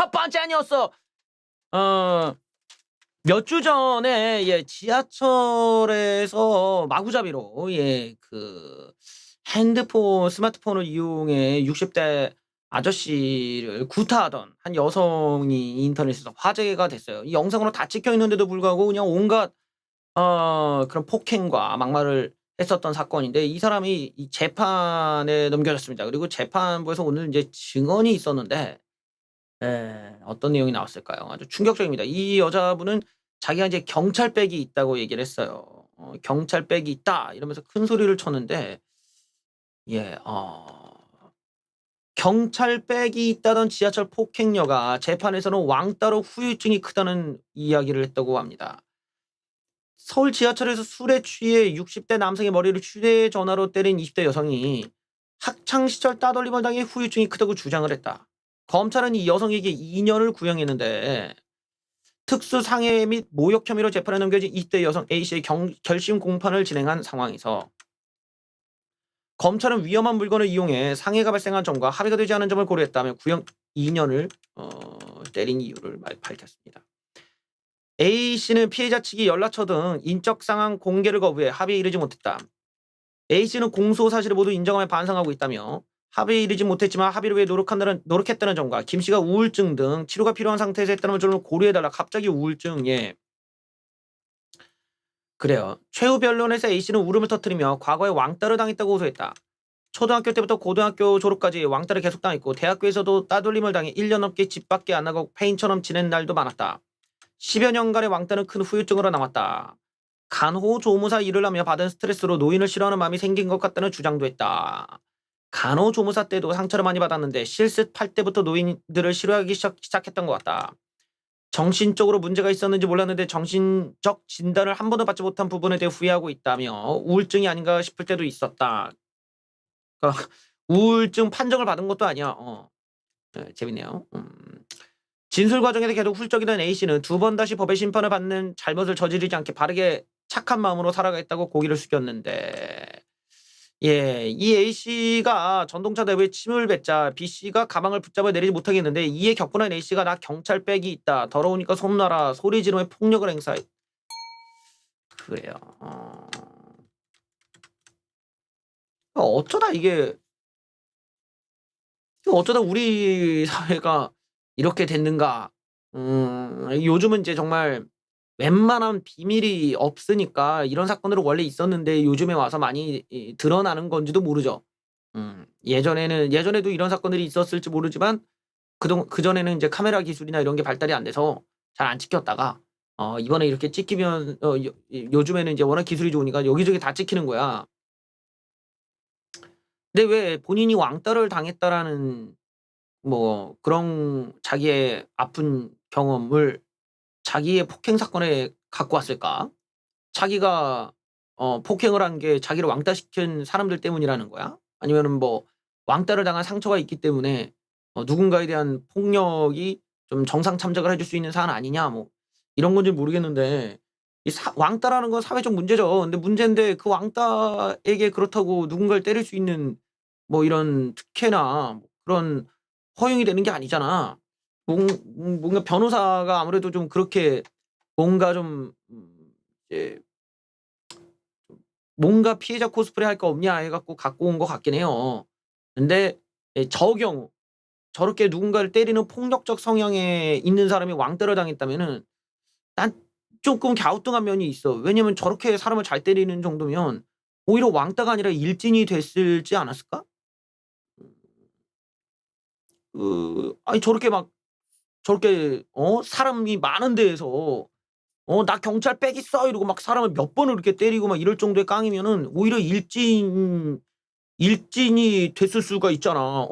첫 번째 아니었어. 몇 주 전에 지하철에서 마구잡이로 핸드폰, 스마트폰을 이용해 60대 아저씨를 구타하던 한 여성이 인터넷에서 화제가 됐어요. 이 영상으로 다 찍혀 있는데도 불구하고 그냥 온갖 그런 폭행과 막말을 했었던 사건인데, 이 사람이 이 재판에 넘겨졌습니다. 그리고 재판부에서 오늘 이제 증언이 있었는데, 어떤 내용이 나왔을까요? 아주 충격적입니다. 이 여자분은 자기가 이제 경찰백이 있다고 얘기를 했어요. 경찰백이 있다 이러면서 큰 소리를 쳤는데, 예, 경찰백이 있다던 지하철 폭행녀가 재판에서는 왕따로 후유증이 크다는 이야기를 했다고 합니다. 서울 지하철에서 술에 취해 60대 남성의 머리를 휴대전화로 때린 20대 여성이 학창시절 따돌림을 당해 후유증이 크다고 주장을 했다. 검찰은 이 여성에게 2년을 구형했는데, 특수상해 및 모욕 혐의로 재판에 넘겨진 20대 여성 A씨의 결심 공판을 진행한 상황에서 검찰은 위험한 물건을 이용해 상해가 발생한 점과 합의가 되지 않은 점을 고려했다며 구형 2년을 때린 이유를 밝혔습니다. A씨는 피해자 측이 연락처 등 인적 상황 공개를 거부해 합의에 이르지 못했다. A씨는 공소 사실을 모두 인정하며 반성하고 있다며, 합의에 이르지 못했지만 합의를 위해 노력했다는 점과 김씨가 우울증 등 치료가 필요한 상태에서 했다는 점을 고려해달라. 갑자기 우울증. 그래요. 최후 변론에서 A씨는 울음을 터뜨리며 과거에 왕따를 당했다고 호소했다. 초등학교 때부터 고등학교 졸업까지 왕따를 계속 당했고, 대학교에서도 따돌림을 당해 1년 넘게 집 밖에 안 나가고 페인처럼 지낸 날도 많았다. 10여 년간의 왕따는 큰 후유증으로 남았다. 간호조무사 일을 하며 받은 스트레스로 노인을 싫어하는 마음이 생긴 것 같다는 주장도 했다. 간호조무사 때도 상처를 많이 받았는데 실습할 때부터 노인들을 싫어하기 시작했던 것 같다. 정신적으로 문제가 있었는지 몰랐는데 정신적 진단을 한 번도 받지 못한 부분에 대해 후회하고 있다며, 우울증이 아닌가 싶을 때도 있었다. 그러니까 우울증 판정을 받은 것도 아니야. 재밌네요. 진술 과정에서 계속 훌쩍이던 A씨는 두 번 다시 법의 심판을 받는 잘못을 저지르지 않게 바르게 착한 마음으로 살아가겠다고 고개를 숙였는데, 이 A씨가 전동차 내부에 침을 뱉자 B씨가 가방을 붙잡아 내리지 못하게 했는데, 이에 격분한 A씨가 나 경찰백이 있다, 더러우니까 손 놔라 소리 지르며 폭력을 행사해. 그래요. 어쩌다 우리 사회가 이렇게 됐는가. 요즘은 이제 정말 웬만한 비밀이 없으니까 이런 사건들은 원래 있었는데 요즘에 와서 많이 드러나는 건지도 모르죠. 예전에도 이런 사건들이 있었을지 모르지만, 그전에는 이제 카메라 기술이나 이런 게 발달이 안 돼서 잘 안 찍혔다가, 이번에 이렇게 찍히면, 요즘에는 이제 워낙 기술이 좋으니까 여기저기 다 찍히는 거야. 근데 왜 본인이 왕따를 당했다라는 뭐 그런 자기의 아픈 경험을 자기의 폭행 사건에 갖고 왔을까? 자기가 폭행을 한 게 자기를 왕따시킨 사람들 때문이라는 거야? 아니면은 뭐 왕따를 당한 상처가 있기 때문에 누군가에 대한 폭력이 좀 정상 참작을 해줄 수 있는 사안 아니냐, 뭐 이런 건지 모르겠는데, 왕따라는 건 사회적 문제죠. 근데 문제인데 그 왕따에게 그렇다고 누군가를 때릴 수 있는 뭐 이런 특혜나 뭐 그런 허용이 되는 게 아니잖아. 뭔가 변호사가 아무래도 좀 그렇게 뭔가 좀 이제 뭔가 피해자 코스프레 할 거 없냐 해 갖고 갖고 온 것 같긴 해요. 근데 저 경우 저렇게 누군가를 때리는 폭력적 성향에 있는 사람이 왕따를 당했다면은 난 쪼끔 갸우뚱한 면이 있어. 왜냐면 저렇게 사람을 잘 때리는 정도면 오히려 왕따가 아니라 일진이 됐을지 않았을까? 아니 저렇게 사람이 많은 데에서 "나 경찰 있어." 이러고 막 사람을 몇 번을 이렇게 때리고 막 이럴 정도의 깡이면은 오히려 일진이 됐을 수가 있잖아.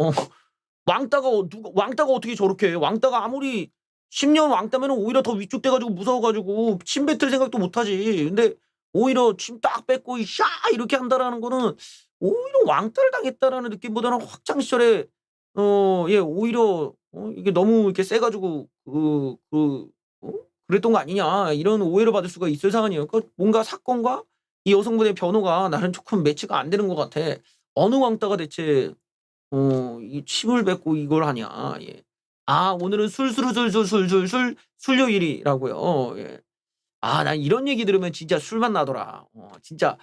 왕따가 어떻게 저렇게 해. 왕따가 아무리 10년 왕따면은 오히려 더 위축돼 가지고 무서워 가지고 침 뱉을 생각도 못 하지. 근데 오히려 침 딱 뱉고 "샤." 이렇게 한다라는 거는 오히려 왕따를 당했다라는 느낌보다는 학창 시절에 오히려 이게 너무 이렇게 세 가지고 어 그랬던 거 아니냐, 이런 오해를 받을 수가 있을 상황이에요. 뭔가 사건과 이 여성분의 변호가 나는 조금 매치가 안 되는 것 같아. 어느 왕따가 대체 이 침을 뱉고 이걸 하냐. 아, 오늘은 술술술술술술술 술요일이라고요. 예. 아, 난 이런 얘기 들으면 진짜 술맛 나더라. 진짜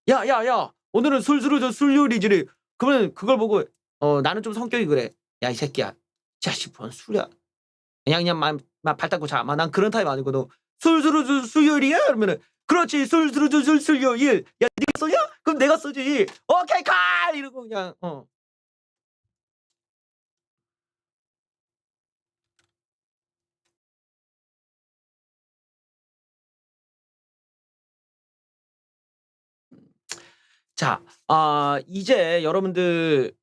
야야야 오늘은 술술술 술요일이지. 그러면 그걸 보고 나는 좀 성격이 그래. 야, 이 새끼야. 자식 뭔 술이야. 그냥 발 닦고 자. 난 그런 타입 아니거든. 술술술 술요일이야? 그러면은 그렇지 술술술 술요일. 야, 네가 쏘냐? 그럼 내가 쏘지. 오케이 칼 이러고 그냥 자, 이제 여러분들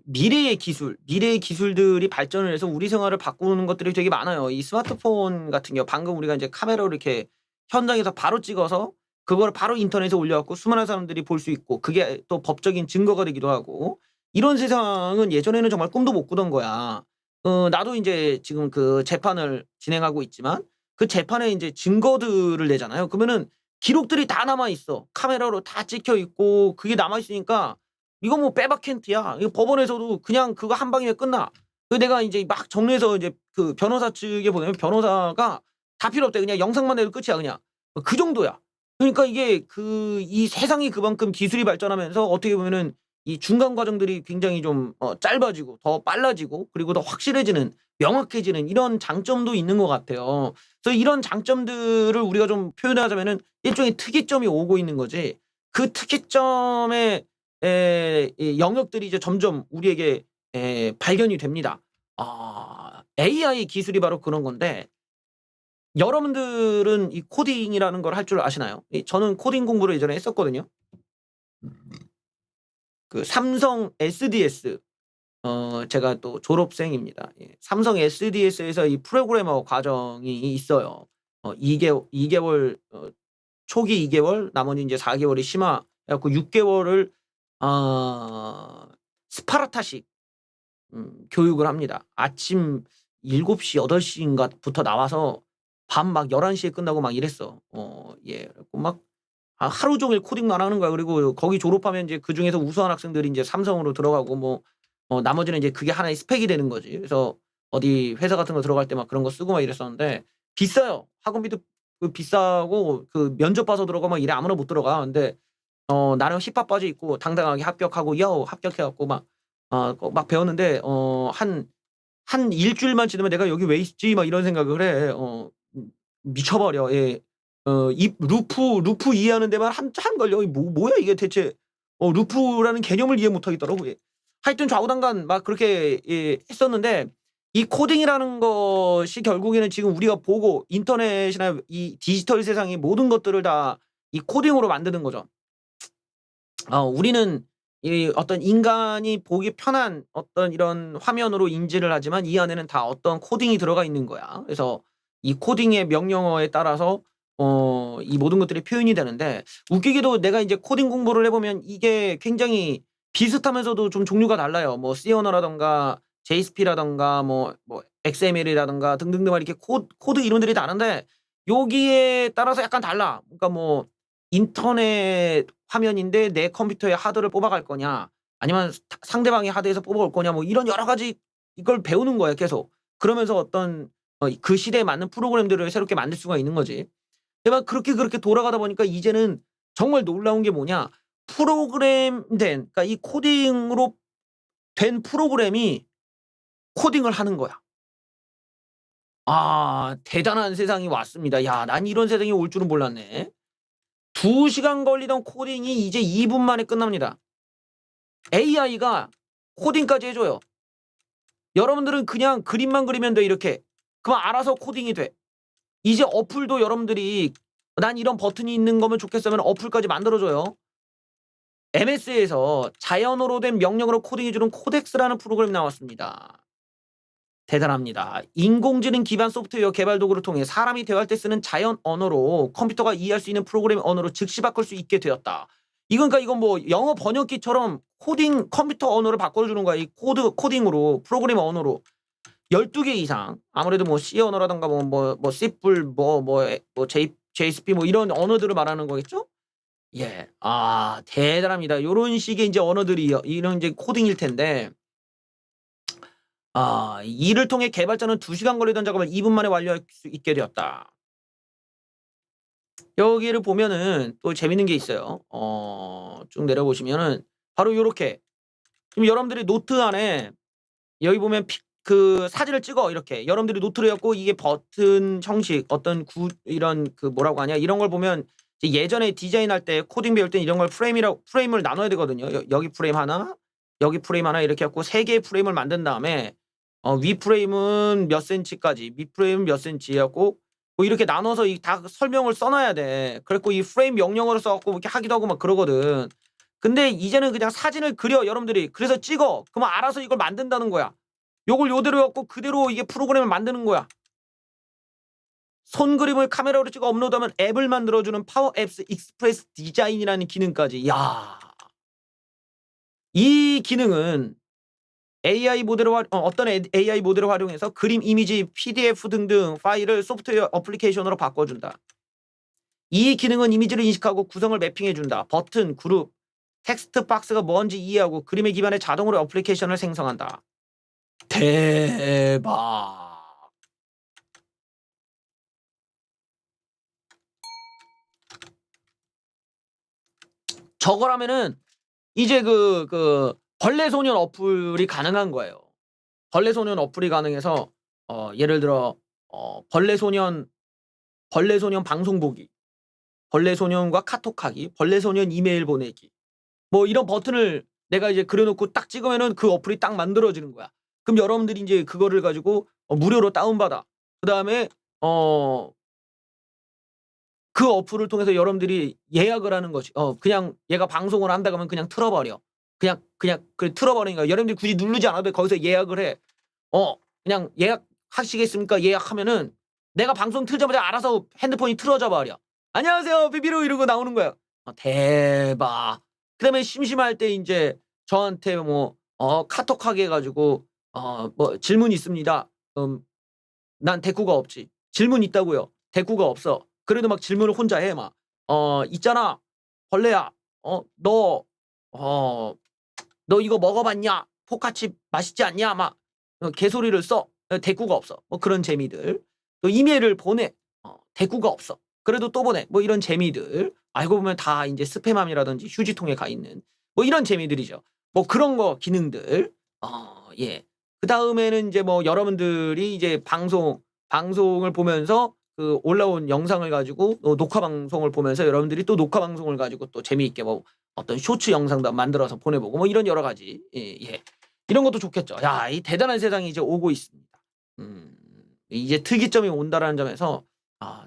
미래의 기술들이 발전을 해서 우리 생활을 바꾸는 것들이 되게 많아요. 이 스마트폰 같은 경우 방금 우리가 이제 카메라로 이렇게 현장에서 바로 찍어서 그걸 바로 인터넷에 올려갖고 수많은 사람들이 볼 수 있고 그게 또 법적인 증거가 되기도 하고 이런 세상은 예전에는 정말 꿈도 못 꾸던 거야. 나도 이제 지금 그 재판을 진행하고 있지만 그 재판에 이제 증거들을 내잖아요. 그러면은 기록들이 다 남아 있어. 카메라로 다 찍혀 있고 그게 남아 있으니까 이거 뭐 빼박캔트야. 이거 법원에서도 그냥 그거 한 방이면 끝나. 그 내가 이제 막 정리해서 이제 그 변호사 측에 보내면 변호사가 다 필요 없대. 그냥 영상만 내도 끝이야 그냥. 그 정도야. 그러니까 이게 이 세상이 그만큼 기술이 발전하면서 어떻게 보면은 이 중간 과정들이 굉장히 좀 짧아지고 더 빨라지고 그리고 더 확실해지는 명확해지는 이런 장점도 있는 것 같아요. 그래서 이런 장점들을 우리가 좀 표현하자면은 일종의 특이점이 오고 있는 거지. 그 특이점의 이 영역들이 이제 점점 우리에게 발견이 됩니다. AI 기술이 바로 그런 건데 여러분들은 이 코딩이라는 걸 할 줄 아시나요? 저는 코딩 공부를 예전에 했었거든요. 그 삼성 SDS 제가 또 졸업생입니다. 예. 삼성 SDS에서 이 프로그래머 과정이 있어요. 2개월 초기 2개월 나머지 이제 4개월이 심화 해 갖고 6개월을 스파르타식 교육을 합니다. 아침 7시 8시 인가 부터 나와서 밤 막 11시에 끝나고 막 이랬어. 예. 그래갖고 막 하루 종일 코딩만 하는 거야. 그리고 거기 졸업하면 이제 그중에서 우수한 학생들이 인제 삼성으로 들어가고 뭐 나머지는 이제 그게 하나의 스펙이 되는 거지. 그래서 어디 회사 같은 거 들어갈 때 막 그런 거 쓰고 막 이랬었는데 비싸요. 학원비도 비싸고 그 면접 봐서 들어가 막 이래 아무나 못 들어가. 근데 나름 힙합 빠져 있고 당당하게 합격하고 야호 합격해 갖고 막 막 배웠는데 한 일주일만 지나면 '내가 여기 왜 있지?' 막 이런 생각을 해. 미쳐 버려. 예. 이 루프 이해하는 데만 한참 걸려. 이 뭐야 이게 대체. 루프라는 개념을 이해 못 하겠더라고. 예. 하여튼 좌우당간 막 그렇게 했었는데 이 코딩이라는 것이 결국에는 지금 우리가 보고 인터넷이나 이 디지털 세상의 모든 것들을 다 이 코딩으로 만드는 거죠. 우리는 이 어떤 인간이 보기 편한 어떤 이런 화면으로 인지를 하지만 이 안에는 다 어떤 코딩이 들어가 있는 거야. 그래서 이 코딩의 명령어에 따라서 이 모든 것들이 표현이 되는데 웃기게도 내가 이제 코딩 공부를 해 보면 이게 굉장히 비슷하면서도 좀 종류가 달라요. 뭐 C 언어라든가 JSP라든가 뭐 XML이라든가 등등등 막 이렇게 코드 이름들이 다른데 여기에 따라서 약간 달라. 그러니까 뭐 인터넷 화면인데 내 컴퓨터에 하드를 뽑아갈 거냐 아니면 상대방의 하드에서 뽑아올 거냐 뭐 이런 여러 가지 이걸 배우는 거야 계속. 그러면서 어떤 그 시대에 맞는 프로그램들을 새롭게 만들 수가 있는 거지. 근데 막 그렇게 돌아가다 보니까 이제는 정말 놀라운 게 뭐냐. 그러니까 이 코딩으로 된 프로그램이 코딩을 하는 거야. 대단한 세상이 왔습니다. 야, 난 이런 세상이 올 줄은 몰랐네. 2시간 걸리던 코딩이 이제 2분 만에 끝납니다. AI가 코딩까지 해 줘요. 여러분들은 그냥 그림만 그리면 돼 이렇게. 그럼 알아서 코딩이 돼. 이제 어플도 여러분들이 '난 이런 버튼이 있는 거면 좋겠어.' 하면 어플까지 만들어 줘요. MS에서 자연어로 된 명령어로 코딩해 주는 코덱스라는 프로그램이 나왔습니다. 대단합니다. 인공지능 기반 소프트웨어 개발 도구를 통해 사람이 대화할 때 쓰는 자연 언어로 컴퓨터가 이해할 수 있는 프로그램 언어로 즉시 바꿀 수 있게 되었다. 그러니까 이건 뭐 영어 번역기처럼 컴퓨터 언어를 바꿔주는 거야. 이 코딩으로 프로그램 언어로 12개 이상 아무래도 뭐 C 언어라든가 뭐 C++, JSP 뭐 이런 언어들을 말하는 거겠죠? 예. 대단합니다. 요런 식의 이제 언어들이 이런 이제 코딩일 텐데 이를 통해 개발자는 2시간 걸리던 작업을 2분 만에 완료할 수 있게 되었다. 여기를 보면은 또 재밌는 게 있어요. 쭉 내려보시면은 바로 요렇게 지금 여러분들이 노트 안에 여기 보면 그 사진을 찍어 이렇게 여러분들이 노트를 해갖고 이게 버튼 형식 어떤 이런 그 뭐라고 하냐 이런 걸 보면 예전에 디자인할 때 코딩 배울 때 이런 걸 프레임을 나눠야 되거든요. 여기 프레임 하나, 여기 프레임 하나 이렇게 해갖고 3개의 프레임을 만든 다음에 위 프레임은 몇 센치까지, 밑 프레임은 몇 센치 해갖고 뭐 이렇게 나눠서 다 설명을 써놔야 돼. 그래갖고 이 프레임 명령어를 써갖고 이렇게 하기도 하고 막 그러거든. 근데 이제는 그냥 사진을 그려 여러분들이 그래서 찍어 그러면 알아서 이걸 만든다는 거야. 요걸 요대로 해갖고 그대로 이게 프로그램을 만드는 거야. 손 그림을 카메라로 찍어 업로드하면 앱을 만들어주는 파워 앱스 익스프레스 디자인이라는 기능까지. 야, 이 기능은 AI 모델을 어떤 AI 모델을 활용해서 그림, 이미지, PDF 등등 파일을 소프트웨어 어플리케이션으로 바꿔준다. 이 기능은 이미지를 인식하고 구성을 매핑해준다. 버튼, 그룹, 텍스트 박스가 뭔지 이해하고 그림에 기반해 자동으로 어플리케이션을 생성한다. 대박. 저거라면은 이제 그 벌레소년 어플이 가능한 거예요. 벌레소년 어플이 가능해서 예를 들어 벌레소년 방송 보기, 벌레소년과 카톡하기, 벌레소년 이메일 보내기 뭐 이런 버튼을 내가 이제 그려놓고 딱 찍으면은 그 어플이 딱 만들어지는 거야. 그럼 여러분들이 이제 그거를 가지고 무료로 다운받아. 그 다음에 그 어플을 통해서 여러분들이 예약을 하는 거지. 그냥 얘가 방송을 한다 그러면 그냥 틀어버려. 그냥 틀어버리니까 여러분들이 굳이 누르지 않아도 거기서 예약을 해. 그냥 예약하시겠습니까? 예약하면은 내가 방송 틀자마자 알아서 핸드폰이 틀어져 버려. 안녕하세요, 비비로 이러고 나오는 거야. 대박. 그다음에 심심할 때 이제 저한테 뭐 카톡하게 해가지고 뭐 질문 있습니다. 난 대꾸가 없지. 질문 있다고요. 대꾸가 없어. 그래도 막 질문을 혼자 해 막. 있잖아. 벌레야. 너 이거 먹어봤냐? 포카칩 맛있지 않냐? 막 개소리를 써. 대꾸가 없어. 뭐 그런 재미들. 또 이메일을 보내. 대꾸가 없어. 그래도 또 보내. 뭐 이런 재미들. 알고 보면 다 이제 스팸함이라든지 휴지통에 가 있는 뭐 이런 재미들이죠. 뭐 그런 거 기능들. 예. 그 다음에는 이제 뭐 여러분들이 이제 방송을 보면서 그 올라온 영상을 가지고 녹화 방송을 보면서 여러분들이 또 녹화 방송을 가지고 또 재미있게 뭐 어떤 쇼츠 영상도 만들어서 보내보고 뭐 이런 여러 가지 예. 이런 것도 좋겠죠. 야, 이 대단한 세상이 이제 오고 있습니다. 이제 특이점이 온다라는 점에서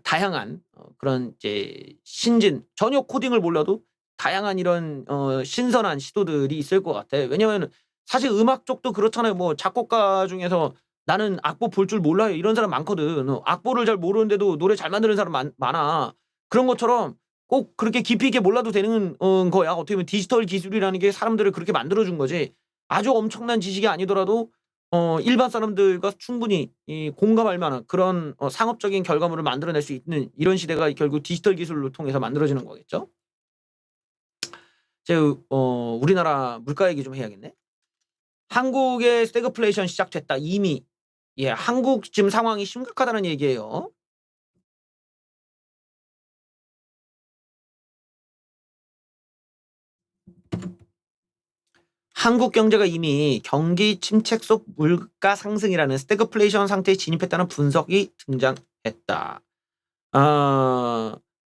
다양한 그런 이제 신진 전혀 코딩을 몰라도 다양한 이런 신선한 시도들이 있을 것 같아. 왜냐면 사실 음악 쪽도 그렇잖아요. 뭐 작곡가 중에서 나는 악보 볼 줄 몰라요 이런 사람 많거든. 악보를 잘 모르는데도 노래 잘 만드는 사람 많아. 그런 것처럼 꼭 그렇게 깊이 있게 몰라도 되는 거야. 어떻게 보면 디지털 기술이라는 게 사람들을 그렇게 만들어준 거지. 아주 엄청난 지식이 아니더라도 일반 사람들과 충분히 공감할 만한 그런 상업적인 결과물을 만들어낼 수 있는 이런 시대가 결국 디지털 기술을 통해서 만들어지는 거겠죠. 이제 우리나라 물가 얘기 좀 해야겠네. 한국의 스태그플레이션 시작됐다. 이미 예, 한국 지금 상황이 심각하다는 얘기예요. 한국 경제가 이미 경기 침체 속 물가 상승이라는 스태그플레이션 상태에 진입했다는 분석이 등장했다.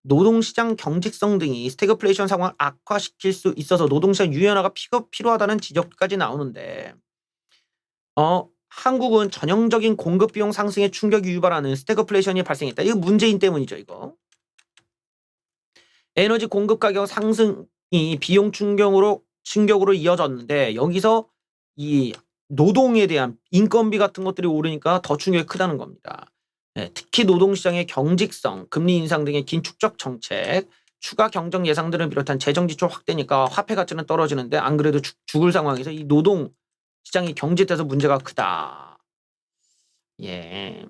노동시장 경직성 등이 스태그플레이션 상황을 악화시킬 수 있어서 노동시장 유연화가 필요하다는 지적까지 나오는데 한국은 전형적인 공급 비용 상승의 충격이 유발하는 스태그플레이션이 발생했다. 이거 문재인 때문이죠. 이거. 에너지 공급 가격 상승이 비용 충격으로 이어졌는데 여기서 이 노동에 대한 인건비 같은 것들이 오르니까 더 충격이 크다는 겁니다. 네, 특히 노동시장의 경직성, 금리 인상 등의 긴 축적 정책, 추가 경정 예상들을 비롯한 재정 지출 확대니까 화폐 가치는 떨어지는데 안 그래도 죽을 상황에서 이 노동 시장이 경직돼서 문제가 크다. 예,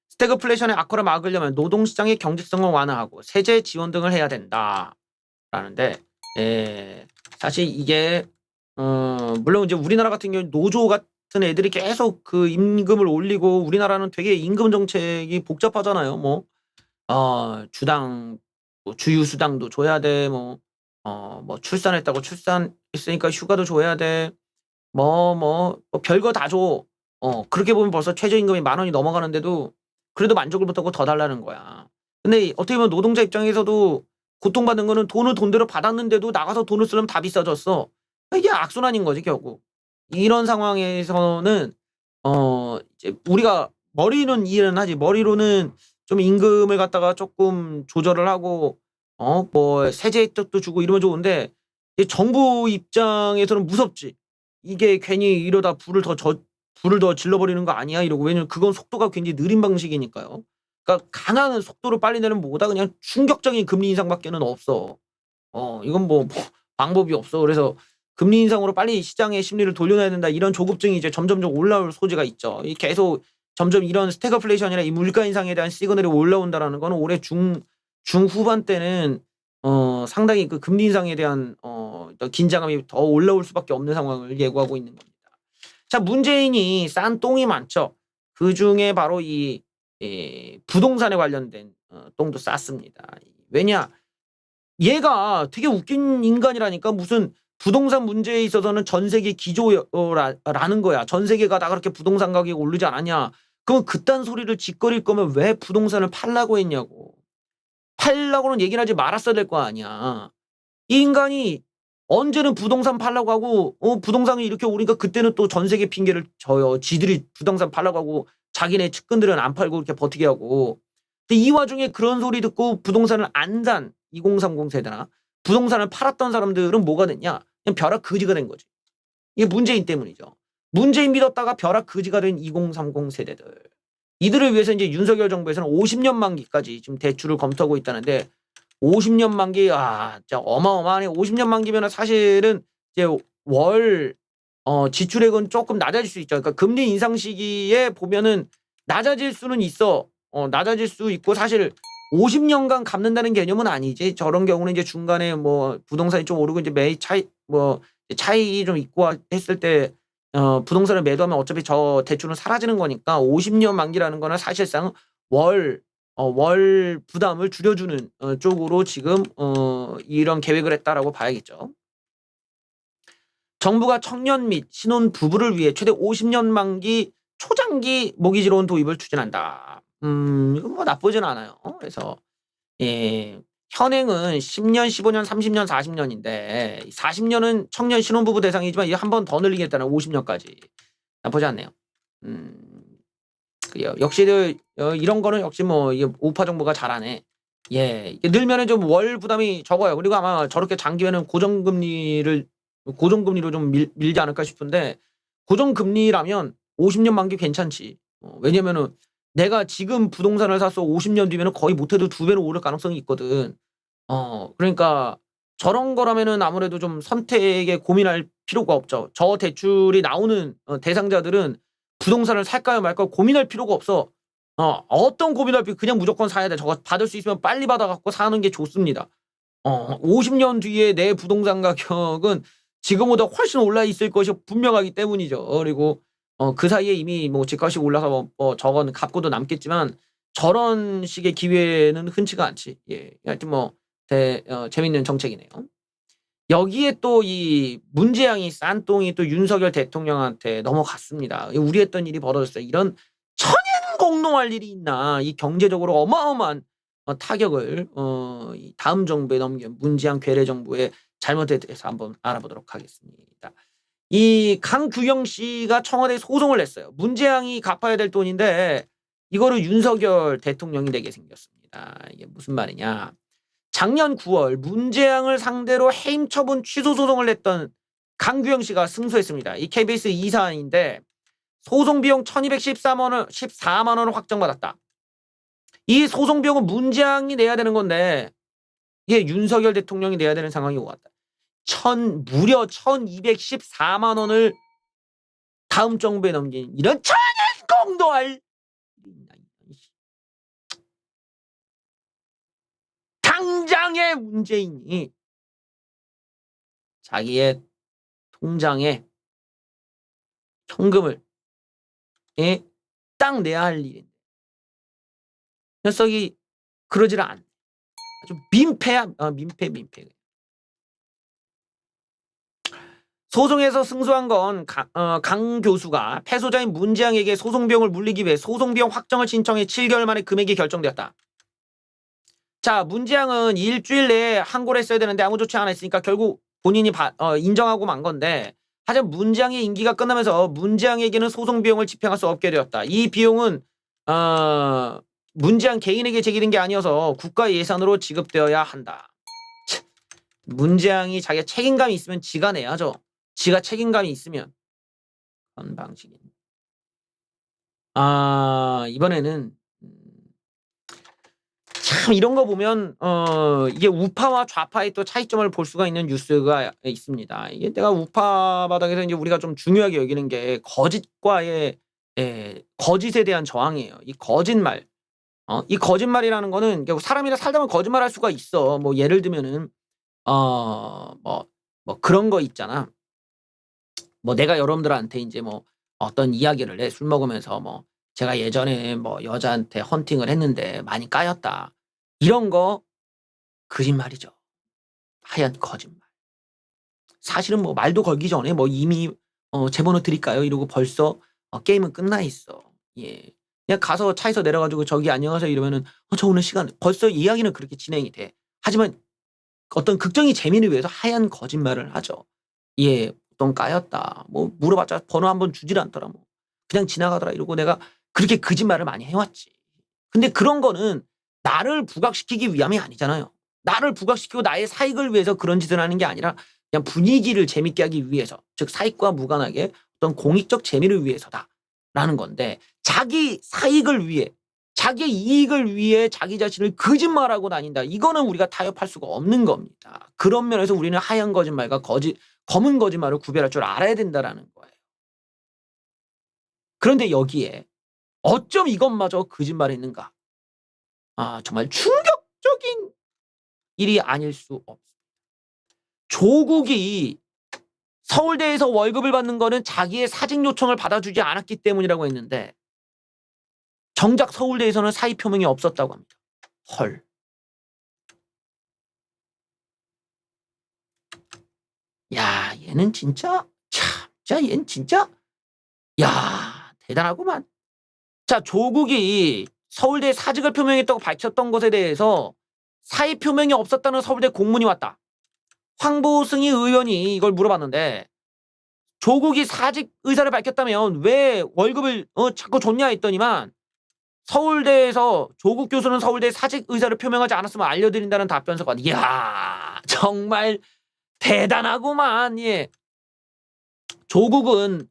스태그플레이션의 악화를 막으려면 노동시장의 경직성을 완화하고 세제 지원 등을 해야 된다. 라는데 사실 이게 물론 이제 우리나라 같은 경우에 노조 같은 애들이 계속 그 임금을 올리고 우리나라는 되게 임금 정책이 복잡하잖아요. 뭐 주당 뭐 주휴수당도 줘야 돼. 뭐 출산했다고 출산했으니까 휴가도 줘야 돼. 별거 다 줘. 그렇게 보면 벌써 최저임금이 10,000원이 넘어가는데도 그래도 만족을 못하고 더 달라는 거야. 근데 어떻게 보면 노동자 입장에서도 고통받는 거는 돈을 돈대로 받았는데도 나가서 돈을 쓰려면 다 비싸졌어. 이게 악순환인 거지 결국. 이런 상황에서는 이제 우리가 머리는 이해는 하지. 머리로는 좀 임금을 갖다가 쪼끔 조절을 하고 뭐 세제 혜택도 주고 이러면 좋은데 이 정부 입장에서는 무섭지. 이게 괜히 이러다 불을 더 질러 버리는 거 아니야 이러고. 왜냐면 그건 속도가 굉장히 느린 방식이니까요. 그러니까 강한 속도로 빨리 내는 뭐보다 그냥 충격적인 금리 인상밖에는 없어. 이건 뭐 방법이 없어. 그래서 '금리 인상으로 빨리 시장의 심리를 돌려놔야 된다.' 이런 조급증이 이제 점점점 올라올 소지가 있죠. 이 계속 점점 이런 스태그플레이션이나 이 물가 인상에 대한 시그널이 올라온다라는 거는 올해 중후반 때는 상당히 그 금리 인상에 대한 어떤 긴장감이 더 올라올 수밖에 없는 상황을 예고하고 있는 겁니다. 자, 문재인이 싼 똥이 많죠. 그중에 바로 부동산에 관련된 똥도 쌌습니다. 왜냐? 얘가 되게 웃긴 인간이라니까. 무슨 부동산 문제에 있어서는 전 세계 라는 거야. 전 세계가 다 그렇게 부동산 가격이 오르지 않았냐. 그럼 그딴 소리를 짓거릴 거면 왜 부동산을 팔라고 했냐고. 팔라고는 얘기를 하지 말았어야 될 거 아니야. 이 인간이 언제는 부동산 팔라고 하고 부동산이 이렇게 오르니까 그때는 또 전 세계 핑계를 져요. 지들이 부동산 팔라고 하고 자기네 측근들은 안 팔고 이렇게 버티게 하고. 근데 이 와중에 그런 소리 듣고 부동산을 안 산 2030 세대나 부동산을 팔았던 사람들은 뭐가 됐냐? 그냥 벼락 거지가 된 거지. 이게 문재인 때문이죠. 문재인 믿었다가 벼락 거지가 된 2030 세대들. 이들을 위해서 이제 윤석열 정부에서는 50년 만기까지 지금 대출을 검토하고 있다는데 50년 만기 진짜 어마어마하네. 50년 만기면은 사실은 이제 월 지출액은 조금 낮아질 수 있죠. 그러니까 금리 인상 시기에 보면은 낮아질 수는 있어. 낮아질 수 있고 사실 50년간 갚는다는 개념은 아니지. 저런 경우는 이제 중간에 뭐 부동산이 좀 오르고 이제 매입 차익이 좀 있고 했을 때 부동산을 매도하면 어차피 저 대출은 사라지는 거니까 50년 만기라는 거는 사실상 월 부담을 줄여주는 쪽으로 지금 이런 계획을 했다라고 봐야겠죠. 정부가 청년 및 신혼 부부를 위해 최대 50년 만기 초장기 모기지론 도입을 추진한다. 이건 뭐 나쁘진 않아요. 그래서 예, 현행은 10년, 15년, 30년, 40년인데 40년은 청년 신혼부부 대상이지만 이제 한 번 더 늘리겠다는 50년까지. 나쁘지 않네요. 그래요. 역시 이런 거는 역시 뭐 이게 우파 정부가 잘하네. 예, 이게 늘면은 좀 월 부담이 적어요. 그리고 아마 저렇게 장기에는 고정금리로 좀 밀지 않을까 싶은데 고정금리라면 50년 만기 괜찮지. 왜냐면은 내가 지금 부동산을 사서 50년 뒤면은 거의 못해도 2배는 오를 가능성이 있거든. 그러니까 저런 거라면은 아무래도 좀 선택에 고민할 필요가 없죠. 저 대출이 나오는 대상자들은 부동산을 살까요 말까요 고민할 필요가 없어. 어떤 고민할 필요 그냥 무조건 사야 돼. 저거 받을 수 있으면 빨리 받아 갖고 사는 게 좋습니다. 50년 뒤에 내 부동산 가격은 지금보다 훨씬 올라 있을 것이 분명하기 때문이죠. 그리고 그 사이에 이미 뭐 집값이 올라서 저건 갚고도 남겠지만 저런 식의 기회는 흔치가 않지. 예. 하여튼 뭐 재밌는 정책이네요. 여기에 또 이 문재양이 싼 똥이 또 윤석열 대통령한테 넘어갔습니다. 우려했던 일이 벌어졌어요. 이런 천연공노할 일이 있나. 이 경제적으로 어마어마한 타격을 이 다음 정부에 넘긴 문재양 괴뢰 정부의 잘못에 대해서 한번 알아보도록 하겠습니다. 이 강규영 씨가 청와대에 소송을 냈어요. 문재양이 갚아야 될 돈인데 이거를 윤석열 대통령이 내게 생겼습니다. 이게 무슨 말이냐. 작년 9월 문재양을 상대로 해임 처분 취소 소송을 냈던 강규영 씨가 승소했습니다. 이 KBS 이사인데 소송 비용 1,214만 원을 확정받았다. 이 소송 비용은 문재양이 내야 되는 건데 이게 윤석열 대통령이 내야 되는 상황이 오갔다. 무려 1,214만 원을 다음 정부에 넘긴 이런 천연공노할 당장의 문재인이 자기의 통장에 현금을 딱 내야 할 일인데 녀석이 그러질 않아. 아주 민폐야. 민폐. 소송에서 승소한 건 강 교수가 패소자인 문재양에게 소송 비용을 물리기 위해 소송 비용 확정을 신청해 7개월 만에 금액이 결정되었다. 자, 문재양은 일주일 내에 항고를 했어야 되는데 아무 조치 안 했으니까 결국 본인이 인정하고 만 건데, 하지만 문재양의 임기가 끝나면서 문재양에게는 소송 비용을 집행할 수 없게 되었다. 이 비용은 문재양 개인에게 제기된 게 아니어서 국가 예산으로 지급되어야 한다. 문재양이 자기가 책임감이 있으면 지가 내야죠. 지가 책임감이 있으면. 그런 방식인. 이번에는 참 이런 거 보면 이게 우파와 좌파의 또 차이점을 볼 수가 있는 뉴스가 있습니다. 이게 내가 우파 바닥에서 이제 우리가 좀 중요하게 여기는 게 거짓과의 거짓에 대한 저항이에요. 이 거짓말. 이 거짓말이라는 거는 사람이랑 살다 보면 거짓말할 수가 있어. 뭐 예를 들면은 뭐 그런 거 있잖아. 뭐 내가 여러분들한테 이제 뭐 어떤 이야기를 해. 술 먹으면서 뭐 제가 예전에 뭐 여자한테 헌팅을 했는데 많이 까였다. 이런 거 거짓말이죠. 하얀 거짓말. 사실은 뭐 말도 걸기 전에 뭐 이미 제 번호 드릴까요? 이러고 벌써 게임은 끝나 있어. 예. 그냥 가서 차에서 내려가지고 저기 안녕하세요 이러면은 저 오늘 시간 벌써 이야기는 그렇게 진행이 돼. 하지만 어떤 극적인 재미를 위해서 하얀 거짓말을 하죠. 예, 어떤 까였다. 뭐 물어봤자 번호 한번 주질 않더라. 뭐 그냥 지나가더라 이러고 내가 그렇게 거짓말을 많이 해왔지. 근데 그런 거는 나를 부각시키기 위함이 아니잖아요. 나를 부각시키고 나의 사익을 위해서 그런 짓을 하는 게 아니라 그냥 분위기를 재밌게 하기 위해서, 즉 사익과 무관하게 어떤 공익적 재미를 위해서다라는 건데, 자기 사익을 위해, 자기 이익을 위해 자기 자신을 거짓말하고 다닌다. 이거는 우리가 타협할 수가 없는 겁니다. 그런 면에서 우리는 하얀 거짓말과 검은 거짓말을 구별할 줄 알아야 된다라는 거예요. 그런데 여기에 어쩜 이것마저 거짓말했는가? 정말 충격적인 일이 아닐 수 없습니다. 조국이 서울대에서 월급을 받는 거는 자기의 사직 요청을 받아주지 않았기 때문이라고 했는데 정작 서울대에서는 사의 표명이 없었다고 합니다. 헐. 야, 얘는 진짜 얘는 진짜 대단하구만. 자, 조국이 서울대에 사직을 표명했다고 밝혔던 것에 대해서 사의 표명이 없었다는 서울대 공문이 왔다. 황보승희 의원이 이걸 물어봤는데, 조국이 사직 의사를 밝혔다면 왜 월급을 자꾸 줬냐 했더니만, 서울대에서 조국 교수는 서울대 사직 의사를 표명하지 않았으면 알려드린다는 답변서가. 이야, 정말 대단하구만. 예. 조국은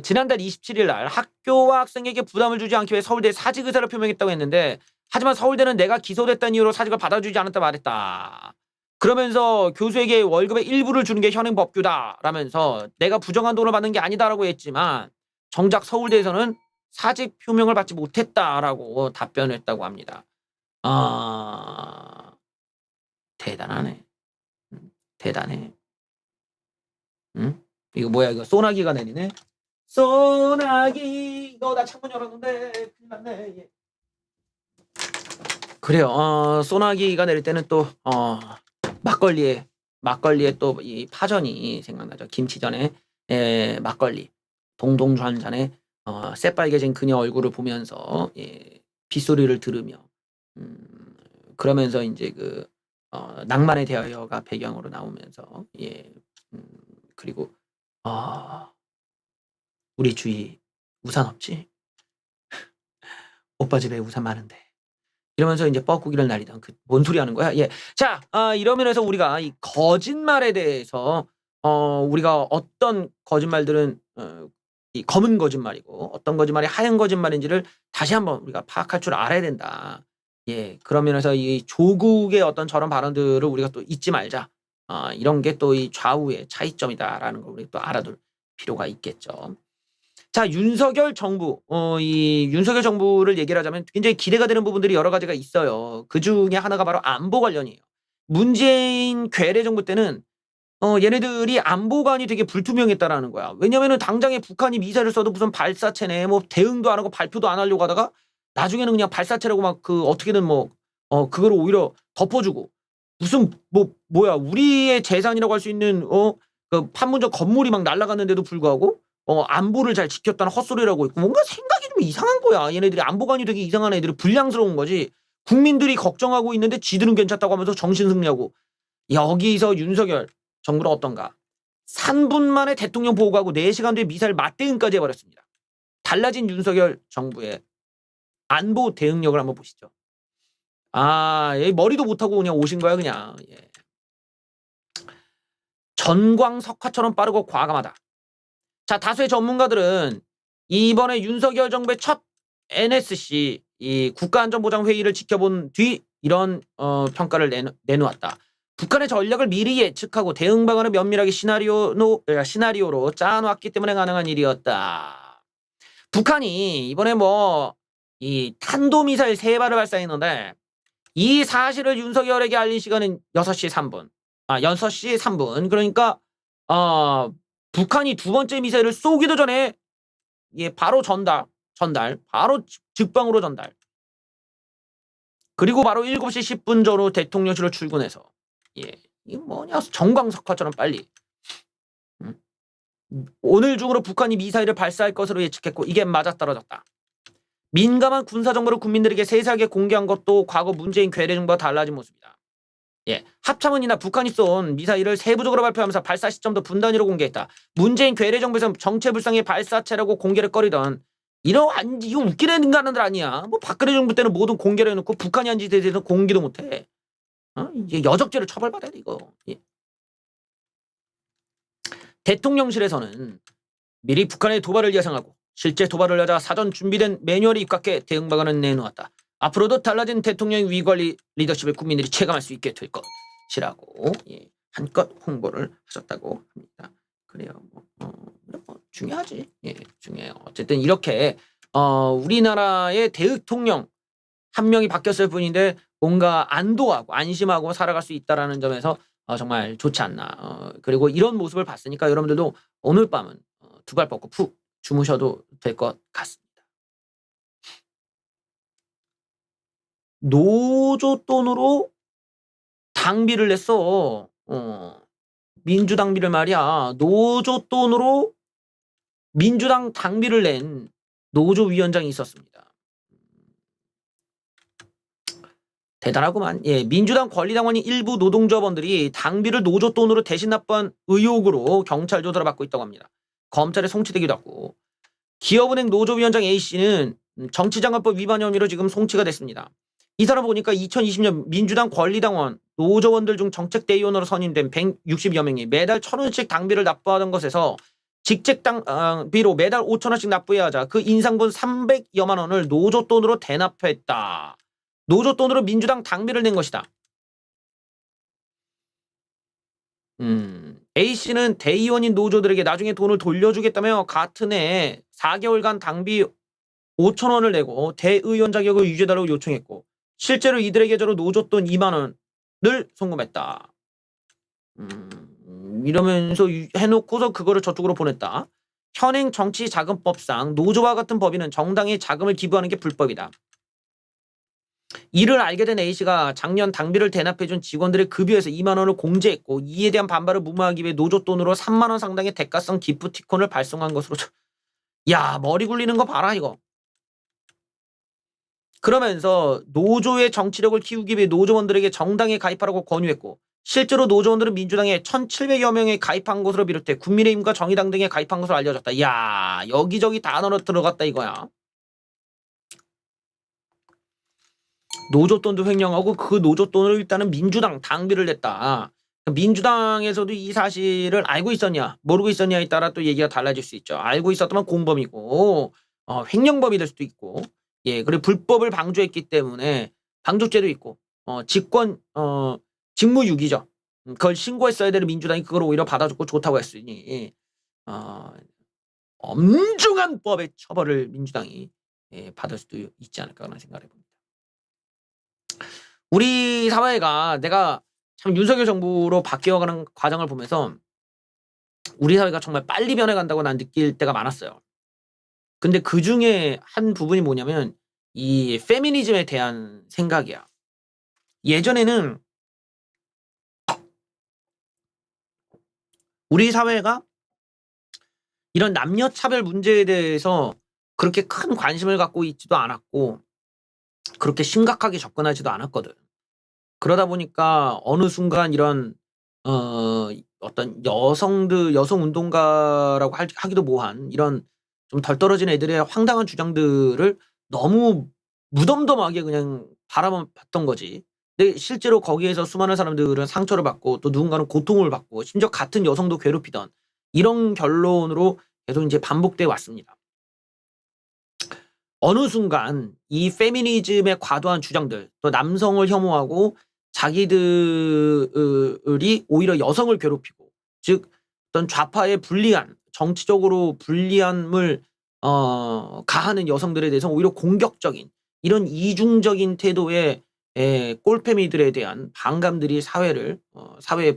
지난달 27일 날 학교와 학생에게 부담을 주지 않기 위해 서울대 사직 의사를 표명했다고 했는데, 하지만 서울대는 내가 기소됐다는 이유로 사직을 받아주지 않았다 말했다. 그러면서 교수에게 월급의 일부를 주는 게 현행 법규다 라면서 내가 부정한 돈을 받는 게 아니다라고 했지만 정작 서울대에서는 사직 표명을 받지 못했다라고 답변을 했다고 합니다. 대단하네. 대단해. 응? 이거 뭐야, 이거 소나기가 내리네. 소나기. 이거 나 창문 열었는데 큰일 났네. 예. 그래요. 소나기가 내릴 때는 또 막걸리에 또 이 파전이 생각나죠. 김치전에 막걸리 동동주 한 잔에 새빨개진 그녀 얼굴을 보면서 빗소리를 들으며 그러면서 이제 그 낭만에 대하여가 배경으로 나오면서 그리고 우리 주위 우산 없지? 오빠 집에 우산 많은데. 이러면서 이제 뻐꾸기를 날리던 뭔 소리 하는 거야? 예. 자, 이러면서 우리가 이 거짓말에 대해서 우리가 어떤 거짓말들은 이 검은 거짓말이고 어떤 거짓말이 하얀 거짓말인지를 다시 한번 우리가 파악할 줄 알아야 된다. 예. 그런 면에서 이 조국의 어떤 저런 발언들을 우리가 또 잊지 말자. 이런 게 또 이 좌우의 차이점이다라는 걸 우리 또 알아둘 필요가 있겠죠. 자, 윤석열 정부, 이 윤석열 정부를 얘기를 하자면 굉장히 기대가 되는 부분들이 여러 가지가 있어요. 그 중에 하나가 바로 안보 관련이에요. 문재인 괴뢰 정부 때는 얘네들이 안보관이 되게 불투명했다라는 거야. 왜냐면은 당장에 북한이 미사일을 쏴도 무슨 발사체네 뭐 대응도 안 하고 발표도 안 하려고 하다가 나중에는 그냥 발사체라고 막 어떻게든 그걸 오히려 덮어주고 무슨 뭐야 우리의 재산이라고 할 수 있는 그 판문점 건물이 막 날아갔는데도 불구하고 안보를 잘 지켰다는 헛소리라고 있고 뭔가 생각이 좀 이상한 거야. 얘네들이 안보관이 되게 이상한 애들이 불량스러운 거지. 국민들이 걱정하고 있는데 지들은 괜찮다고 하면서 정신승리하고 여기서 윤석열 정부는 어떤가? 3분 만에 대통령 보고하고 4시간 뒤에 미사일 맞대응까지 해버렸습니다. 달라진 윤석열 정부의 안보 대응력을 한번 보시죠. 머리도 못하고 그냥 오신 거야 그냥. 예. 전광석화처럼 빠르고 과감하다. 자, 다수의 전문가들은 이번에 윤석열 정부의 첫 NSC 이 국가안전보장회의를 지켜본 뒤 이런 평가를 내놓았다. 북한의 전략을 미리 예측하고 대응 방안을 면밀하게 시나리오로 짜놓았기 때문에 가능한 일이었다. 북한이 이번에 이 탄도미사일 3발을 발사했는데 이 사실을 윤석열에게 알린 시간은 6시 3분. 6시 3분. 그러니까 북한이 두 번째 미사일을 쏘기도 전에 바로 전달. 바로 즉방으로 전달. 그리고 바로 7시 10분 전후 대통령실로 출근해서 이게 뭐냐 정광석화처럼 빨리 오늘 중으로 북한이 미사일을 발사할 것으로 예측했고 이게 맞아떨어졌다. 민감한 군사정보를 국민들에게 세세하게 공개한 것도 과거 문재인 괴뢰 정부와 달라진 모습이다. 합참은이나 북한이 쏜 미사일을 세부적으로 발표하면서 발사 시점도 분단위로 공개했다. 문재인 괴뢰 정부에서 정체불상의 발사체라고 공개를 꺼리던 이거 웃기는 인간들 아니야. 박근혜 정부 때는 모든 공개를 해놓고 북한이 한 짓에 대해서 공개도 못해. 이제 여적죄를 처벌받아야 돼 이거. 대통령실에서는 미리 북한의 도발을 예상하고 실제 도발을 하자 사전 준비된 매뉴얼이 입각해 대응 방안을 내놓았다. 앞으로도 달라진 대통령의 위관리 리더십을 국민들이 체감할 수 있게 될 것이라고 한껏 홍보를 하셨다고 합니다. 그래요. 중요하지. 중요해요. 어쨌든 이렇게 우리나라의 대통령 한 명이 바뀌었을 뿐인데 뭔가 안도하고 안심하고 살아갈 수 있다라는 점에서 정말 좋지 않나. 그리고 이런 모습을 봤으니까 여러분들도 오늘 밤은 두 발 뻗고 푹 주무셔도 될 것 같습니다. 노조 돈으로 당비를 냈어. 민주당비를 말이야. 노조 돈으로 민주당 당비를 낸 노조위원장이 있었습니다. 대단하구만. 민주당 권리당원인 일부 노동조합원들이 당비를 노조 돈으로 대신 납부한 의혹으로 경찰 조사를 받고 있다고 합니다. 검찰에 송치되기도 하고 기업은행 노조위원장 A씨는 정치자금법 위반 혐의로 지금 송치가 됐습니다. 이 사람 보니까 2020년 민주당 권리당원 노조원들 중 정책대의원으로 선임된 160여 명이 매달 1,000원씩 당비를 납부하던 것에서 직책당비로 매달 5,000원씩 납부해야 하자 그 인상분 300여만 원을 노조 돈으로 대납했다. 노조 돈으로 민주당 당비를 낸 것이다. A씨는 대의원인 노조들에게 나중에 돈을 돌려주겠다며 같은 해 4개월간 당비 5,000원을 내고 대의원 자격을 유지해달라고 요청했고 실제로 이들의 계좌로 노조 돈 2만 원을 송금했다. 이러면서 해놓고서 그거를 저쪽으로 보냈다. 현행 정치자금법상 노조와 같은 법인은 정당에 자금을 기부하는 게 불법이다. 이를 알게 된 A씨가 작년 당비를 대납해준 직원들의 급여에서 2만 원을 공제했고 이에 대한 반발을 무마하기 위해 노조 돈으로 3만 원 상당의 대가성 기프티콘을 발송한 것으로 야 머리 굴리는 거 봐라 이거. 그러면서 노조의 정치력을 키우기 위해 노조원들에게 정당에 가입하라고 권유했고 실제로 노조원들은 민주당에 1,700여 명에 가입한 것으로 비롯해 국민의힘과 정의당 등에 가입한 것으로 알려졌다. 야 여기저기 다 넣어 들어갔다 이거야. 노조 돈도 횡령하고 그 노조 돈으로 일단은 민주당 당비를 냈다. 민주당에서도 이 사실을 알고 있었냐 모르고 있었냐에 따라 또 얘기가 달라질 수 있죠. 알고 있었다면 공범이고 횡령범이 될 수도 있고 그리고 불법을 방조했기 때문에 방조죄도 있고 직무유기죠. 그걸 신고했어야 되는 민주당이 그걸 오히려 받아줬고 좋다고 했으니 엄중한 법의 처벌을 민주당이 받을 수도 있지 않을까 하는 생각을 해봅니다. 우리 사회가 내가 참 윤석열 정부로 바뀌어가는 과정을 보면서 우리 사회가 정말 빨리 변해간다고 난 느낄 때가 많았어요. 근데 그 중에 한 부분이 뭐냐면 이 페미니즘에 대한 생각이야. 예전에는 우리 사회가 이런 남녀 차별 문제에 대해서 그렇게 큰 관심을 갖고 있지도 않았고 그렇게 심각하게 접근하지도 않았거든. 그러다 보니까 어느 순간 이런 어떤 여성 운동가라고 하기도 뭐한 이런 좀 덜 떨어진 애들의 황당한 주장들을 너무 무덤덤하게 그냥 바라만 봤던 거지. 근데 실제로 거기에서 수많은 사람들은 상처를 받고 또 누군가는 고통을 받고 심지어 같은 여성도 괴롭히던 이런 결론으로 계속 이제 반복돼 왔습니다. 어느 순간 이 페미니즘의 과도한 주장들, 또 남성을 혐오하고 자기들이 오히려 여성을 괴롭히고, 즉 어떤 좌파의 불리한 정치적으로 불리함을 가하는 여성들에 대해서 오히려 공격적인 이런 이중적인 태도의 꼴페미들에 대한 반감들이 사회의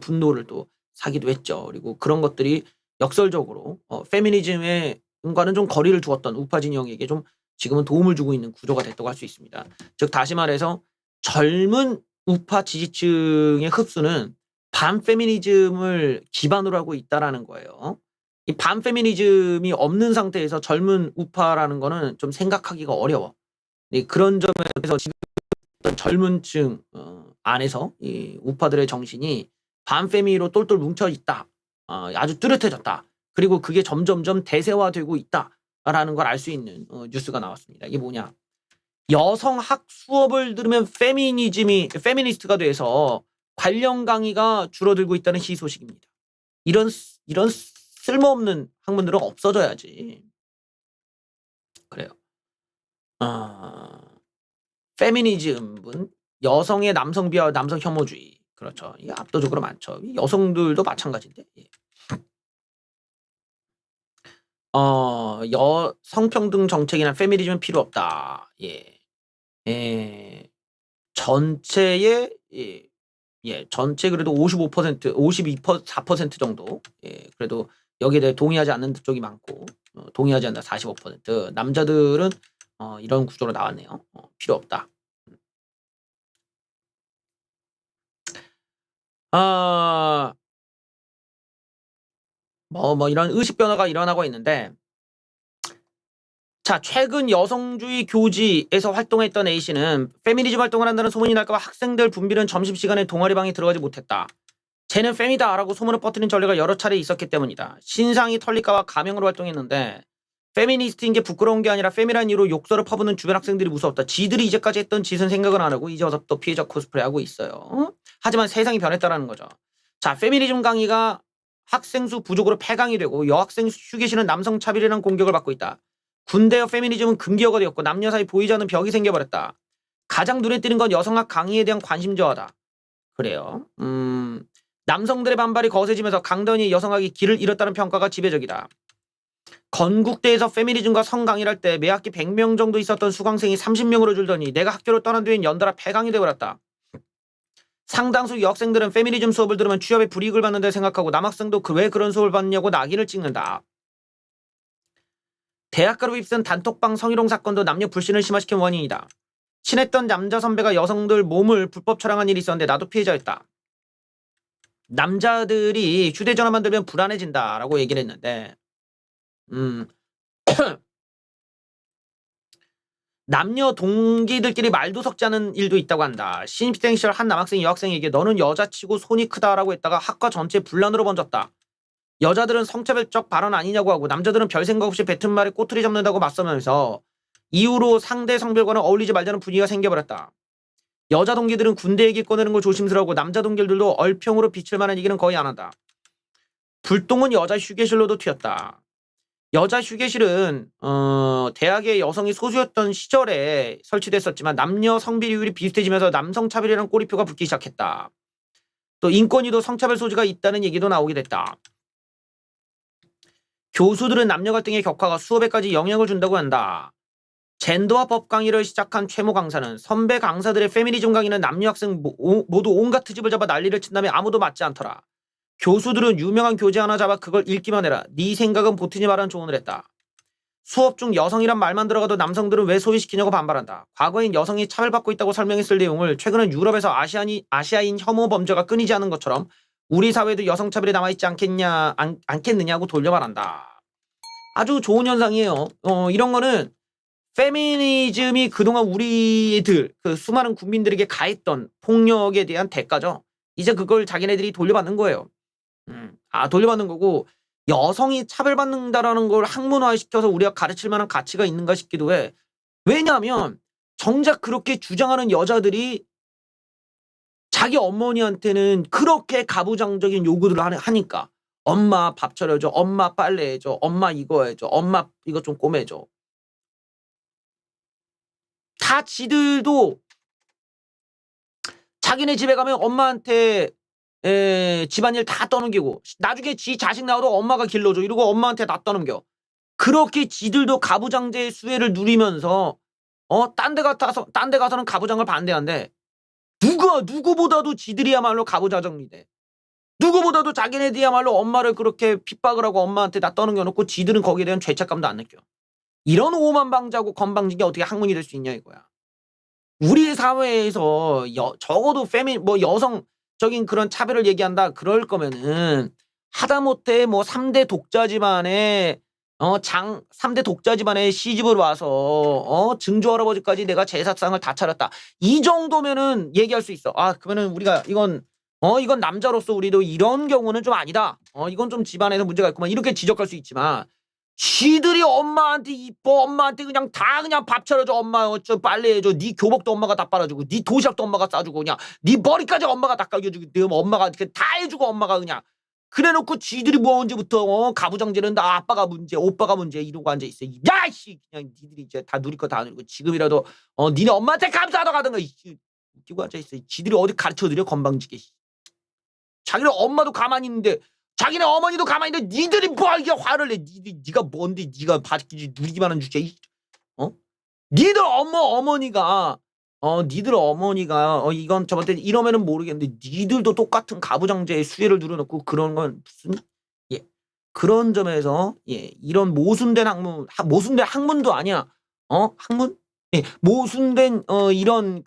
분노를 또 사기도 했죠. 그리고 그런 것들이 역설적으로 페미니즘과는 좀 거리를 두었던 우파 진영에게 좀 지금은 도움을 주고 있는 구조가 됐다고 할 수 있습니다. 즉 다시 말해서 젊은 우파 지지층의 흡수는 반페미니즘을 기반으로 하고 있다라는 거예요. 이 반페미니즘이 없는 상태에서 젊은 우파라는 거는 좀 생각하기가 어려워. 그런 점에서 지금 어떤 젊은 층 안에서 이 우파들의 정신이 반페미로 똘똘 뭉쳐 있다. 아주 뚜렷해졌다. 그리고 그게 점점점 대세화되고 있다라는 걸 알 수 있는 뉴스가 나왔습니다. 이게 뭐냐? 여성학 수업을 들으면 페미니스트가 돼서 관련 강의가 줄어들고 있다는 희소식입니다. 이런 쓸모없는 학문들은 없어져야지. 그래요. 페미니즘은 여성의 남성 비하, 남성 혐오주의. 그렇죠. 이게 압도적으로 많죠. 여성들도 마찬가지인데. 예. 성평등 정책이나 페미니즘은 필요 없다. 예. 예. 전체의 전체 그래도 55%, 4% 정도. 예. 그래도 여기에 대해 동의하지 않는 쪽이 많고, 동의하지 않는다 45%. 남자들은 이런 구조로 나왔네요. 필요 없다. 이런 의식 변화가 일어나고 있는데, 자, 최근 여성주의 교지에서 활동했던 A씨는 페미니즘 활동을 한다는 소문이 날까봐 학생들 분비는 점심시간에 동아리방에 들어가지 못했다. 쟤는 페미다라고 소문을 퍼뜨린 전례가 여러 차례 있었기 때문이다. 신상이 털릴까봐 가명으로 활동했는데 페미니스트인 게 부끄러운 게 아니라 페미라는 이유로 욕설을 퍼붓는 주변 학생들이 무섭다. 지들이 이제까지 했던 짓은 생각은 안 하고 이제 와서 또 피해자 코스프레하고 있어요. 하지만 세상이 변했다라는 거죠. 자, 페미니즘 강의가 학생 수 부족으로 폐강이 되고 여학생 휴게실은 남성 차별이라는 공격을 받고 있다. 군대의 페미니즘은 금기어가 되었고 남녀 사이 보이지 않는 벽이 생겨버렸다. 가장 눈에 띄는 건 여성학 강의에 대한 관심 저하다. 그래요. 남성들의 반발이 거세지면서 강단위 여성학이 길을 잃었다는 평가가 지배적이다. 건국대에서 페미니즘과 성강의를 할 때 매 학기 100명 정도 있었던 수강생이 30명으로 줄더니 내가 학교를 떠난 뒤엔 연달아 폐강이 되어버렸다. 상당수 여학생들은 페미니즘 수업을 들으면 취업에 불이익을 받는다 생각하고 남학생도 왜 그런 수업을 받느냐고 낙인을 찍는다. 대학가로 입선 단톡방 성희롱 사건도 남녀 불신을 심화시킨 원인이다. 친했던 남자 선배가 여성들 몸을 불법 촬영한 일이 있었는데 나도 피해자였다. 남자들이 휴대전화만 들면 불안해진다라고 얘기를 했는데 남녀 동기들끼리 말도 섞지 않은 일도 있다고 한다. 신입생 시절 한 남학생이 여학생에게 너는 여자치고 손이 크다라고 했다가 학과 전체에 분란으로 번졌다. 여자들은 성차별적 발언 아니냐고 하고 남자들은 별 생각 없이 뱉은 말에 꼬투리 잡는다고 맞서면서 이후로 상대 성별과는 어울리지 말자는 분위기가 생겨버렸다. 여자 동기들은 군대 얘기 꺼내는 걸 조심스러워하고 남자 동기들도 얼평으로 비칠 만한 얘기는 거의 안 한다. 불똥은 여자 휴게실로도 튀었다. 여자 휴게실은 대학의 여성이 소수였던 시절에 설치됐었지만 남녀 성비 비율이 비슷해지면서 남성 차별이라는 꼬리표가 붙기 시작했다. 또 인권위도 성차별 소지가 있다는 얘기도 나오게 됐다. 교수들은 남녀 갈등의 격화가 수업에까지 영향을 준다고 한다. 젠더와 법 강의를 시작한 최모 강사는 선배 강사들의 페미니즘 강의는 남녀 학생 모두 온갖 트집을 잡아 난리를 친 다음에 아무도 맞지 않더라. 교수들은 유명한 교재 하나 잡아 그걸 읽기만 해라. 네 생각은 보트니 말하는 조언을 했다. 수업 중 여성이란 말만 들어가도 남성들은 왜 소외시키냐고 반발한다. 과거엔 여성이 차별받고 있다고 설명했을 내용을 최근은 유럽에서 아시아인 혐오 범죄가 끊이지 않은 것처럼 우리 사회에도 여성 차별이 남아있지 않겠느냐고 돌려 말한다. 아주 좋은 현상이에요. 이런 거는 페미니즘이 그동안 우리들 그 수많은 국민들에게 가했던 폭력에 대한 대가죠. 이제 그걸 자기네들이 돌려받는 거예요. 돌려받는 거고 여성이 차별받는다라는 걸 학문화시켜서 우리가 가르칠 만한 가치가 있는가 싶기도 해. 왜냐하면 정작 그렇게 주장하는 여자들이 자기 어머니한테는 그렇게 가부장적인 요구들을 하니까 엄마 밥 차려줘, 엄마 빨래 해줘, 엄마 이거 해줘, 엄마 이거 좀 꼬매줘. 다 지들도 자기네 집에 가면 엄마한테 집안일 다 떠넘기고 나중에 지 자식 나와도 엄마가 길러줘 이러고 엄마한테 다 떠넘겨. 그렇게 지들도 가부장제의 수혜를 누리면서 딴 데 가서는 가부장을 반대한대. 누구보다도 지들이야말로 가부장적이 돼. 누구보다도 자기네들이야말로 엄마를 그렇게 핍박을 하고 엄마한테 다 떠넘겨놓고 지들은 거기에 대한 죄책감도 안 느껴. 이런 오만방자고 건방지게 어떻게 학문이 될 수 있냐 이거야. 우리 사회에서 적어도 여성적인 그런 차별을 얘기한다 그럴 거면은 하다못해 뭐 3대 독자 집안에 3대 독자 집안에 시집을 와서 증조 할아버지까지 내가 제사상을 다 차렸다. 이 정도면은 얘기할 수 있어. 그러면은 우리가 이건 남자로서 우리도 이런 경우는 좀 아니다. 이건 좀 집안에서 문제가 있구만. 이렇게 지적할 수 있지만 지들이 엄마한테 이뻐 엄마한테 그냥 다 그냥 밥 차려줘 엄마 저 빨래 해줘 네 교복도 엄마가 다 빨아주고 네 도시락도 엄마가 싸주고 그냥 네 머리까지 엄마가 다 깎여주고 엄마가 다 해주고 엄마가 그냥 그래놓고 지들이 뭐 언제부터 가부장제는 나 아빠가 문제 오빠가 문제 이러고 앉아있어. 야이씨 그냥 니들이 이제 다 누릴 거 다 누리고 지금이라도 니네 엄마한테 감사하다 가든가 웃기고 앉아있어. 지들이 어디 가르쳐드려 건방지게. 자기네 엄마도 가만히 있는데 자기네 어머니도 가만히 있는데 니들이 뭐 이게 화를 내. 니가 뭔데 니가 받기지 누리기만 한 주제. 니들 어머니가 이건 저한테 이러면은 모르겠는데 니들도 똑같은 가부장제의 수혜를 누려놓고 그런 건 무슨 그런 점에서 이런 모순된 학문도 아니야. 학문? 모순된 이런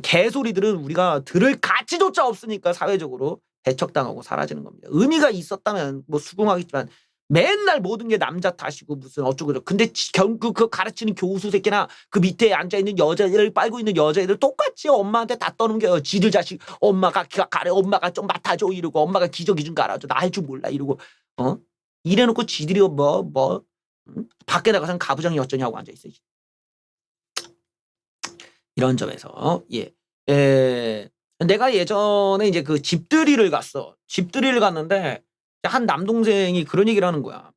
개소리들은 우리가 들을 가치조차 없으니까 사회적으로 배척당하고 사라지는 겁니다. 의미가 있었다면 뭐 수긍하겠지만 맨날 모든 게 남자 탓이고 무슨 어쩌고저쩌고. 근데 그 가르치는 교수 새끼나 그 밑에 앉아있는 여자애들 빨고 있는 여자애들 똑같이 엄마한테 다 떠넘겨요. 지들 자식 엄마가 가래 엄마가 좀 맡아줘 이러고 엄마가 기저귀 좀 갈아줘 나 할 줄 몰라 이러고 이래놓고 지들이 밖에 나가서는 가부장이 어쩌냐고 앉아있어. 이런 점에서 내가 예전에 이제 그 집들이를 갔어. 집들이를 갔는데 한 남동생이 그런 얘기를 하는 거야.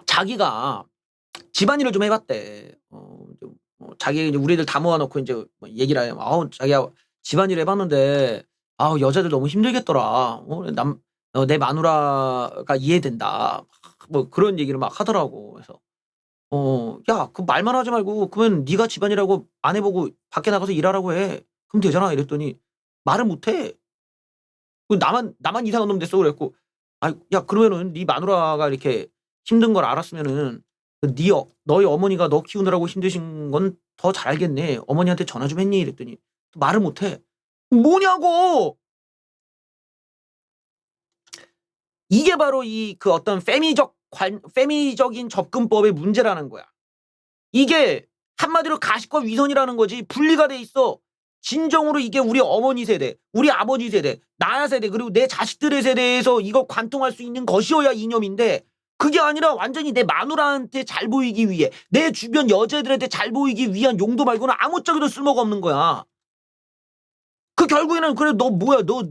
자기가 집안일을 좀 해봤대. 자기 이제 우리들 다 모아놓고 이제 뭐 얘기를 해요. 자기가 집안일 해봤는데 여자들 너무 힘들겠더라. 내 마누라가 이해된다. 뭐 그런 얘기를 막 하더라고. 그래서 야, 그 말만 하지 말고 그러면 네가 집안일하고 안 해보고 밖에 나가서 일하라고 해. 그럼 되잖아. 이랬더니 말을 못해. 나만 이상한 놈 됐어 그랬고. 야 그러면은 네 마누라가 이렇게 힘든 걸 알았으면은 너희 어머니가 너 키우느라고 힘드신 건 더 잘 알겠네. 어머니한테 전화 좀 했니? 이랬더니 말을 못해. 뭐냐고. 이게 바로 그 어떤 페미적인 접근법의 문제라는 거야. 이게 한마디로 가식과 위선이라는 거지. 분리가 돼 있어. 진정으로 이게 우리 어머니 세대, 우리 아버지 세대, 나야 세대, 그리고 내 자식들의 세대에서 이거 관통할 수 있는 것이어야 이념인데 그게 아니라 완전히 내 마누라한테 잘 보이기 위해 내 주변 여자애들한테 잘 보이기 위한 용도 말고는 아무짝에도 쓸모가 없는 거야. 그 결국에는 그래 너 뭐야 너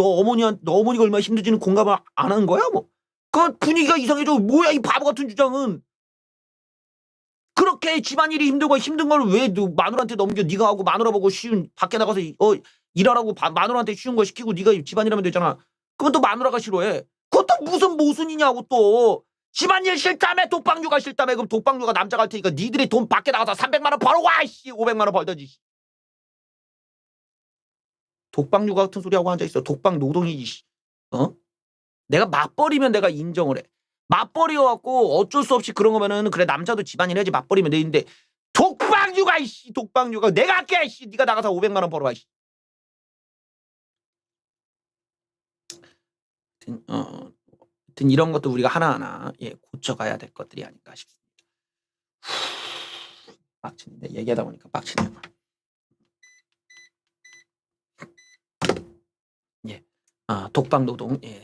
어머니가 얼마나 힘든지는 공감을 안 하는 거야 뭐. 그 분위기가 이상해져. 뭐야 이 바보 같은 주장은. 그렇게 집안일이 힘들고 힘든 걸 왜 마누라한테 넘겨. 네가 하고 마누라 보고 밖에 나가서 일하라고 마누라한테 쉬운 거 시키고 네가 집안일 하면 되잖아. 그건 또 마누라가 싫어해. 그것도 무슨 모순이냐고 또. 집안일 싫다며 독박육아 싫다며 그럼 독박육아 남자가 할 테니까 니들이 돈 밖에 나가서 300만 원 벌어와 씨 500만 원 벌던지 독박육아 같은 소리 하고 앉아있어. 독박 노동이지 씨. 어? 내가 맞벌이면 내가 인정을 해. 맞벌이여갖고 어쩔 수 없이 그런 거면은 그래 남자도 집안일 해야지 맞벌이면 되는데 독박육아 이씨 독박육아 내가 할게 씨 네가 나가서 500만 원 벌어와 씨. 하여튼 이런 것도 우리가 하나하나 예, 고쳐가야 될 것들이 아닌가 싶습니다. 빡치는데 얘기하다 보니까 빡치네요. 예, 독박 노동 예.